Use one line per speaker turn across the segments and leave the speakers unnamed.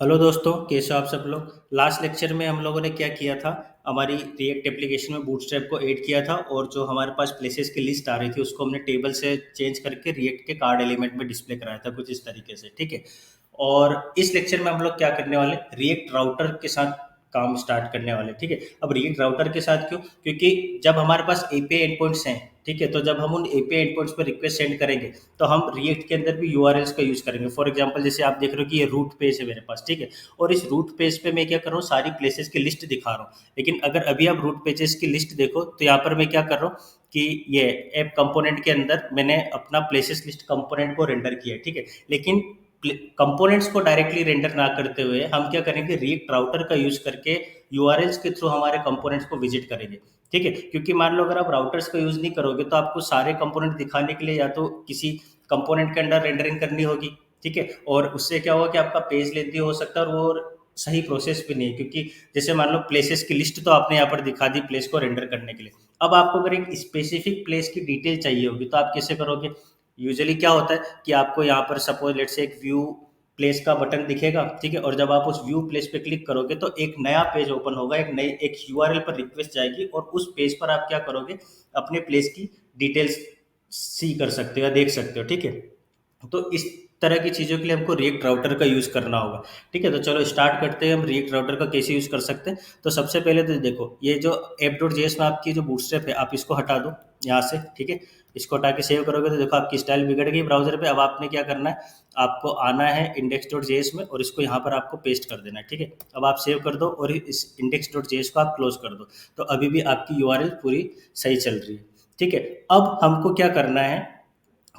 Hello दोस्तों, कैसे हो आप सब लोग। लास्ट लेक्चर में हम लोगों ने क्या किया था, हमारी रिएक्ट एप्लीकेशन में बूटस्ट्रैप को ऐड किया था और जो हमारे पास प्लेसेस की लिस्ट आ रही थी उसको हमने टेबल से चेंज करके रिएक्ट के कार्ड एलिमेंट में डिस्प्ले कराया था कुछ इस तरीके से, ठीक है। और इस लेक्चर में हम लोग क्या करने वाले, रिएक्ट राउटर के साथ काम स्टार्ट करने वाले, ठीक है। अब रिएक्ट राउटर के साथ क्यों, क्योंकि जब हमारे पास एपीआई एंडपॉइंट्स हैं, ठीक है, तो जब हम उन एपीआई एंडपॉइंट्स पर रिक्वेस्ट सेंड करेंगे तो हम रिएक्ट के अंदर भी यूआरएल्स का यूज करेंगे। फॉर एग्जांपल जैसे आप देख रहे हो कि ये रूट पेज है मेरे पास, ठीक है, और इस रूट पेज पे मैं क्या कर रहा हूँ, सारी प्लेसेस की लिस्ट दिखा रहा हूँ। लेकिन अगर अभी आप रूट पेजेस की लिस्ट देखो तो यहाँ पर मैं क्या कर रहा हूँ कि ये ऐप कंपोनेंट के अंदर मैंने अपना प्लेसेस लिस्ट कंपोनेंट को रेंडर किया है, ठीक है। लेकिन कंपोनेंट्स को डायरेक्टली रेंडर ना करते हुए हम क्या करेंगे, रिएक्ट राउटर का यूज करके यूआरएल्स के थ्रू हमारे कंपोनेंट्स को विजिट करेंगे, ठीक है। क्योंकि मान लो अगर आप राउटर्स का यूज नहीं करोगे तो आपको सारे कंपोनेंट दिखाने के लिए या तो किसी कंपोनेंट के अंदर रेंडरिंग करनी होगी, ठीक है। और उससे क्या होगा कि आपका पेज लेंथी हो सकता है और वो सही प्रोसेस भी नहीं है, क्योंकि जैसे मान लो प्लेसेस की लिस्ट तो आपने यहाँ पर दिखा दी प्लेस को रेंडर करने के लिए। अब आपको अगर एक स्पेसिफिक प्लेस की डिटेल चाहिए होगी तो आप कैसे करोगे। यूजुअली क्या होता है कि आपको यहाँ पर सपोज लेट से एक व्यू प्लेस का बटन दिखेगा, ठीक है, और जब आप उस व्यू प्लेस पे क्लिक करोगे तो एक नया पेज ओपन होगा, एक यूआरएल पर रिक्वेस्ट जाएगी और उस पेज पर आप क्या करोगे, अपने प्लेस की डिटेल्स सी कर सकते हो या देख सकते हो, ठीक है। तो इस तरह की चीज़ों के लिए हमको रिएक्ट राउटर का यूज़ करना होगा, ठीक है। तो चलो स्टार्ट करते हैं हम रिएक्ट राउटर का कैसे यूज़ कर सकते हैं। तो सबसे पहले तो देखो, ये जो app.js में आपकी जो बूटस्ट्रैप है आप इसको हटा दो यहाँ से, ठीक है। इसको हटा के सेव करोगे तो देखो आपकी स्टाइल बिगड़ गई ब्राउजर पे। अब आपने क्या करना है, आपको आना है index.js में और इसको यहाँ पर आपको पेस्ट कर देना है, ठीक है। अब आप सेव कर दो और इस index.js को आप क्लोज कर दो। तो अभी भी आपकी यूआरएल पूरी सही चल रही है, ठीक है। अब हमको क्या करना है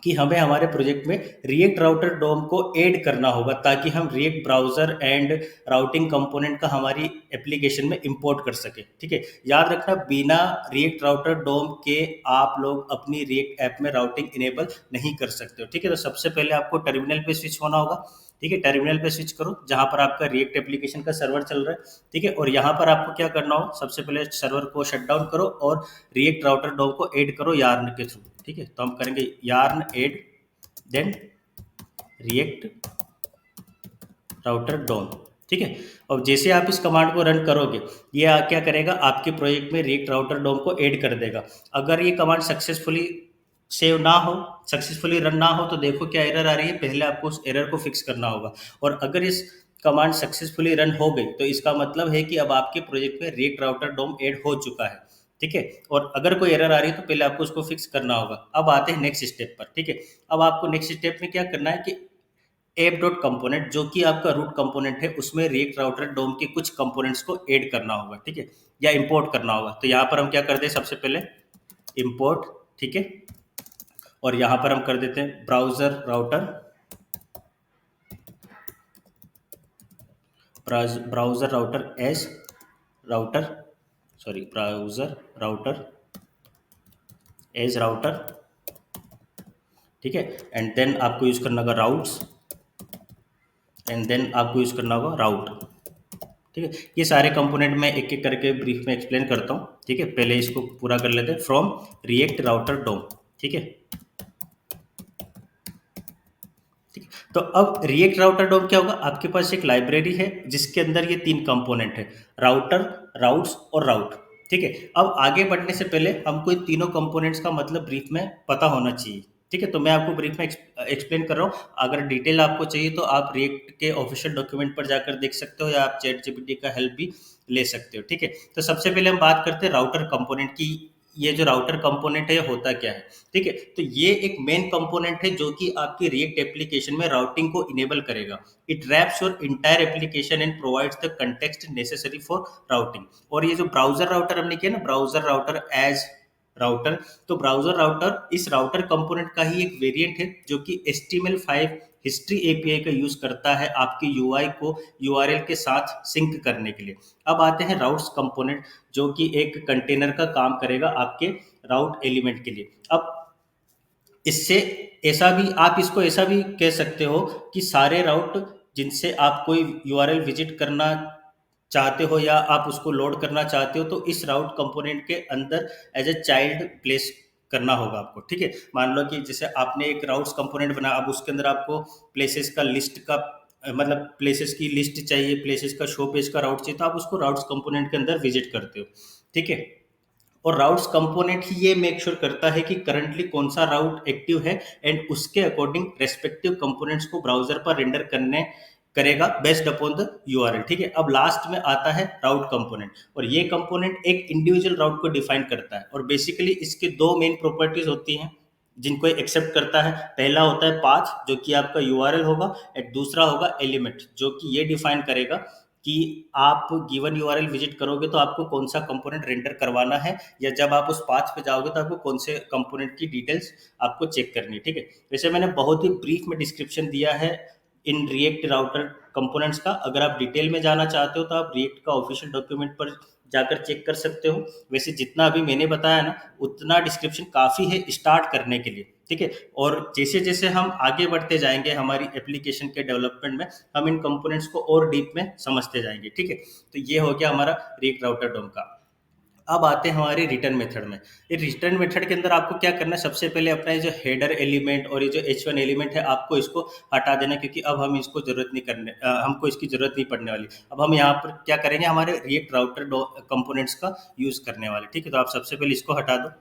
कि हमें हमारे प्रोजेक्ट में रिएक्ट राउटर डोम को ऐड करना होगा ताकि हम react browser and routing component का हमारी एप्लीकेशन में इंपोर्ट कर सके, ठीक है। याद रखना, बिना रिएक्ट राउटर डोम के आप लोग अपनी रिएक्ट ऐप में राउटिंग इनेबल नहीं कर सकते हो, ठीक है। तो सबसे पहले आपको टर्मिनल पे स्विच होना होगा, ठीक है। टर्मिनल पे स्विच करो जहां पर आपका रिएक्ट एप्लीकेशन का सर्वर चल रहा है, ठीक है। और यहाँ पर आपको क्या करना हो, सबसे पहले सर्वर को शट डाउन करो और रिएक्ट राउटर डोम को ऐड करो यार्न के थ्रू, ठीक है। तो हम करेंगे yarn add then react router dom, ठीक है। और जैसे आप इस कमांड को रन करोगे ये क्या करेगा, आपके प्रोजेक्ट में रिएक्ट राउटर डोम को ऐड कर देगा। अगर ये कमांड सक्सेसफुली सेव ना हो, सक्सेसफुली रन ना हो तो देखो क्या एरर आ रही है, पहले आपको उस एरर को फिक्स करना होगा। और अगर इस कमांड सक्सेसफुली रन हो गई तो इसका मतलब है कि अब आपके प्रोजेक्ट में रिएक्ट राउटर डोम ऐड हो चुका है, ठीक है। और अगर कोई एरर आ रही है तो पहले आपको उसको फिक्स करना होगा। अब आते हैं नेक्स्ट स्टेप पर, ठीक है। अब आपको नेक्स्ट स्टेप में क्या करना है कि ऐप डॉट कंपोनेंट जो कि आपका रूट कंपोनेंट है उसमें रिएक्ट राउटर डोम के कुछ कंपोनेंट्स को ऐड करना होगा, ठीक है, या इंपोर्ट करना होगा। तो यहाँ पर हम क्या करते हैं, सबसे पहले इंपोर्ट, ठीक है। और यहाँ पर हम कर देते हैं browser router, browser router as router, sorry browser router as router, ठीक है। एंड देन आपको यूज करना होगा राउट्स एंड देन आपको यूज करना होगा राउट, ठीक है। ये सारे कंपोनेंट मैं एक एक करके ब्रीफ में एक्सप्लेन करता हूँ, ठीक है। पहले इसको पूरा कर लेते हैं, फ्रॉम रिएक्ट राउटर डोम, ठीक है। ठीक है, तो अब रिएक्ट राउटर डोम क्या होगा, आपके पास एक लाइब्रेरी है जिसके अंदर ये तीन कंपोनेंट है, राउटर, राउट्स और राउट, ठीक है। अब आगे बढ़ने से पहले हमको इन तीनों कंपोनेंट्स का मतलब ब्रीफ में पता होना चाहिए, ठीक है। तो मैं आपको ब्रीफ में एक्सप्लेन कर रहा हूँ। अगर डिटेल आपको चाहिए तो आप रिएक्ट के ऑफिशियल डॉक्यूमेंट पर जाकर देख सकते हो या आप चैट जीपीटी का हेल्प भी ले सकते हो, ठीक है। तो सबसे पहले हम बात करते हैं राउटर कंपोनेंट की। ये जो राउटर कंपोनेंट है ये होता क्या है, ठीक है। तो ये एक मेन कंपोनेंट है जो कि आपकी रिएक्ट एप्लीकेशन में राउटिंग को इनेबल करेगा। It wraps your entire application and provides the context necessary for routing. और ये जो ब्राउजर राउटर हमने किया ना, ब्राउजर राउटर एज राउटर, तो ब्राउजर राउटर इस राउटर कंपोनेंट का ही एक वेरिएंट है जो कि HTML5 हिस्ट्री एपीआई का यूज करता है आपके यूआई को यूआरएल के साथ सिंक करने के लिए। अब आते हैं राउट्स कंपोनेंट जो कि एक कंटेनर का काम करेगा आपके राउट एलिमेंट के लिए। अब इससे ऐसा भी आप इसको ऐसा भी कह सकते हो कि सारे राउट जिनसे आप कोई यूआरएल विजिट करना चाहते हो या आप उसको लोड करना चाहते हो तो इस राउट कंपोनेंट के अंदर एज ए चाइल्ड प्लेस करना होगा आपको, ठीक है। मान लो कि जैसे आपने एक राउट्स कंपोनेंट बना, अब उसके अंदर आपको प्लेसेस का लिस्ट का मतलब प्लेसेस की लिस्ट चाहिए, प्लेसेस का शो पेज का राउट चाहिए, तो आप उसको राउट्स कंपोनेंट के अंदर विजिट करते हो, ठीक है। और राउट्स कंपोनेंट ही ये मेक श्योर करता है कि करंटली कौन सा राउट एक्टिव है, एंड उसके अकॉर्डिंग रेस्पेक्टिव कंपोनेंट्स को ब्राउजर पर रेंडर करने करेगा बेस्ड अपॉन द यूआरएल, ठीक है। अब लास्ट में आता है राउट कंपोनेंट, और ये कंपोनेंट एक इंडिविजुअल राउट को डिफाइन करता है, और बेसिकली इसके दो मेन प्रॉपर्टीज होती हैं जिनको एक्सेप्ट करता है। पहला होता है पाथ, जो कि आपका यूआरएल होगा, और दूसरा होगा एलिमेंट, जो कि ये डिफाइन करेगा कि आप गिवन यूआरएल विजिट करोगे तो आपको कौन सा कंपोनेंट रेंडर करवाना है, या जब आप उस पाथ पे जाओगे तो आपको कौन से कंपोनेंट की डिटेल्स आपको चेक करनी है, ठीक है। वैसे मैंने बहुत ही ब्रीफ में डिस्क्रिप्शन दिया है इन रिएक्ट राउटर कंपोनेंट्स का। अगर आप डिटेल में जाना चाहते हो तो आप रिएक्ट का ऑफिशियल डॉक्यूमेंट पर जाकर चेक कर सकते हो। वैसे जितना अभी मैंने बताया ना, उतना डिस्क्रिप्शन काफ़ी है स्टार्ट करने के लिए, ठीक है। और जैसे जैसे हम आगे बढ़ते जाएंगे हमारी एप्लीकेशन के डेवलपमेंट में, हम इन कंपोनेंट्स को और डीप में समझते जाएंगे, ठीक है। तो ये हो गया हमारा रिएक्ट राउटर डोम का। अब आते हैं हमारे रिटर्न मेथड में। ये रिटर्न मेथड के अंदर आपको क्या करना है, सबसे पहले अपना ये जो हेडर एलिमेंट और ये जो H1 एलिमेंट है, आपको इसको हटा देना, क्योंकि अब हम इसको जरूरत नहीं करने हमको इसकी जरूरत नहीं पड़ने वाली। अब हम यहाँ पर क्या करेंगे, हमारे रिएक्ट राउटर कंपोनेंट्स का यूज करने वाले, ठीक है। तो आप सबसे पहले इसको हटा दो,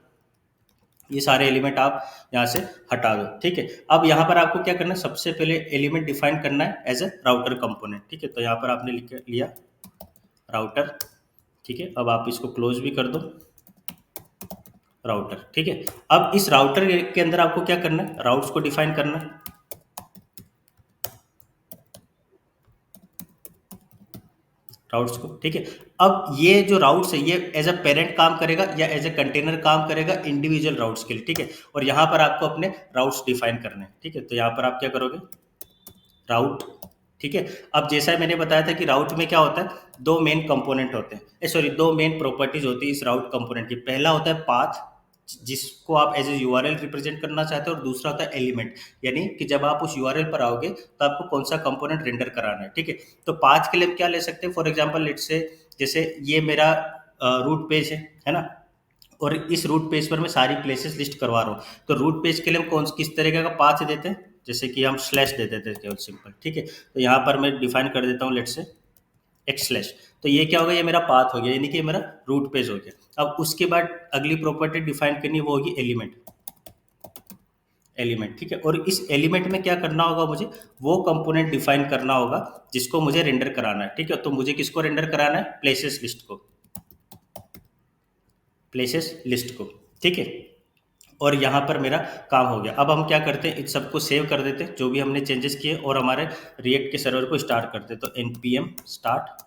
ये सारे एलिमेंट आप यहाँ से हटा दो, ठीक है। अब यहाँ पर आपको क्या करना है, सबसे पहले एलिमेंट डिफाइन करना है एज ए राउटर कंपोनेंट, ठीक है। तो यहाँ पर आपने लिया राउटर, ठीक है। अब आप इसको क्लोज भी कर दो, राउटर, ठीक है। अब इस राउटर के अंदर आपको क्या करना है, राउट्स को डिफाइन करना है, राउट्स को, ठीक है। अब ये जो राउट्स है, ये एज अ पेरेंट काम करेगा या एज अ कंटेनर काम करेगा इंडिविजुअल राउट्स के लिए, ठीक है। और यहाँ पर आपको अपने राउट्स डिफाइन करने हैं, ठीक है। तो यहाँ पर आप क्या करोगे, राउट, ठीक है। अब जैसा मैंने बताया था कि राउट में क्या होता है, दो मेन कंपोनेंट होते हैं, सॉरी, दो मेन प्रॉपर्टीज होती है इस राउट कंपोनेंट की। पहला होता है पाथ, जिसको आप एज ए यूआरएल रिप्रेजेंट करना चाहते हो, और दूसरा होता है एलिमेंट, यानी कि जब आप उस यूआरएल पर आओगे तो आपको कौन सा कंपोनेंट रेंडर कराना है, ठीक है। तो पाथ के लिए हम क्या ले सकते हैं, फॉर एग्जांपल लेट्स से, जैसे ये मेरा रूट पेज है ना, और इस रूट पेज पर मैं सारी प्लेसेस लिस्ट करवा रहा हूँ। तो रूट पेज के लिए हम कौन किस तरीके का पाथ देते हैं, जैसे कि हम स्लैश दे देते हैं केवल सिंपल, ठीक है। तो यहाँ पर मैं डिफाइन कर देता हूँ लेट से एक्स स्लैश। तो ये क्या होगा, ये मेरा पाथ हो गया, यानी कि ये मेरा रूट पेज हो गया। अब उसके बाद अगली प्रॉपर्टी डिफाइन करनी है, वो होगी एलिमेंट, एलिमेंट, ठीक है। और इस एलिमेंट में क्या करना होगा, मुझे वो कंपोनेंट डिफाइन करना होगा जिसको मुझे रेंडर कराना है, ठीक है। तो मुझे किसको रेंडर कराना है, प्लेसेस लिस्ट को, प्लेसेस लिस्ट को, ठीक है। और यहाँ पर मेरा काम हो गया। अब हम क्या करते हैं, इन सबको सेव कर देते हैं जो भी हमने चेंजेस किए, और हमारे रिएक्ट के सर्वर को स्टार्ट करते हैं। तो npm स्टार्ट,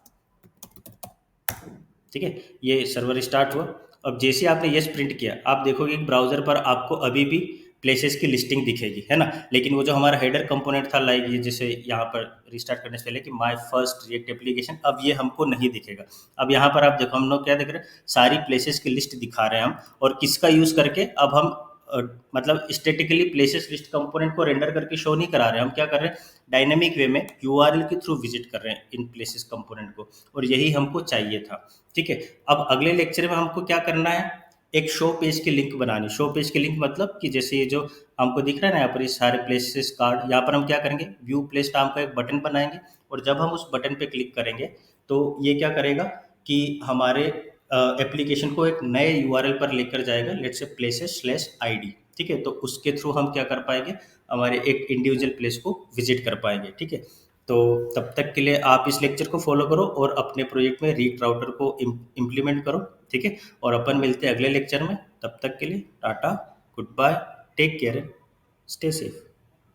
ठीक है, ये सर्वर स्टार्ट हुआ। अब जैसे आपने ये प्रिंट किया, आप देखोगे कि ब्राउजर पर आपको अभी भी प्लेसेस की लिस्टिंग दिखेगी, है ना। लेकिन वो जो हमारा हेडर कंपोनेंट था, लाइक ये जैसे यहाँ पर रिस्टार्ट करने से पहले कि माय फर्स्ट रिएक्ट एप्लीकेशन, अब ये हमको नहीं दिखेगा। अब यहाँ पर आप देखो, हम लोग क्या देख रहे हैं, सारी प्लेसेस की लिस्ट दिखा रहे हैं हम, और किसका यूज़ करके, अब हम मतलब स्टेटिकली प्लेसेस लिस्ट कंपोनेंट को रेंडर करके शो नहीं करा रहे हैं, हम क्या कर रहे हैं, डायनेमिक वे में यूआरएल के थ्रू विजिट कर रहे हैं इन प्लेसेस कंपोनेंट को, और यही हमको चाहिए था, ठीक है। अब अगले लेक्चर में हमको क्या करना है, एक शो पेज की लिंक बनानी। शो पेज की लिंक मतलब कि जैसे ये जो हमको दिख रहा है ना यहाँ पर, ये सारे प्लेसेस कार्ड, यहाँ पर हम क्या करेंगे, व्यू प्लेस नाम का एक बटन बनाएंगे, और जब हम उस बटन पे क्लिक करेंगे तो ये क्या करेगा कि हमारे एप्लीकेशन को एक नए यूआरएल पर लेकर जाएगा, let's say places slash ID, ठीक है। तो उसके थ्रू हम क्या कर पाएंगे, हमारे एक इंडिविजुअल प्लेस को विजिट कर पाएंगे, ठीक है। तो तब तक के लिए आप इस लेक्चर को फॉलो करो और अपने प्रोजेक्ट में रीट राउटर को इम्प्लीमेंट करो, ठीक है। और अपन मिलते हैं अगले लेक्चर में, तब तक के लिए tata, goodbye, take care, stay safe.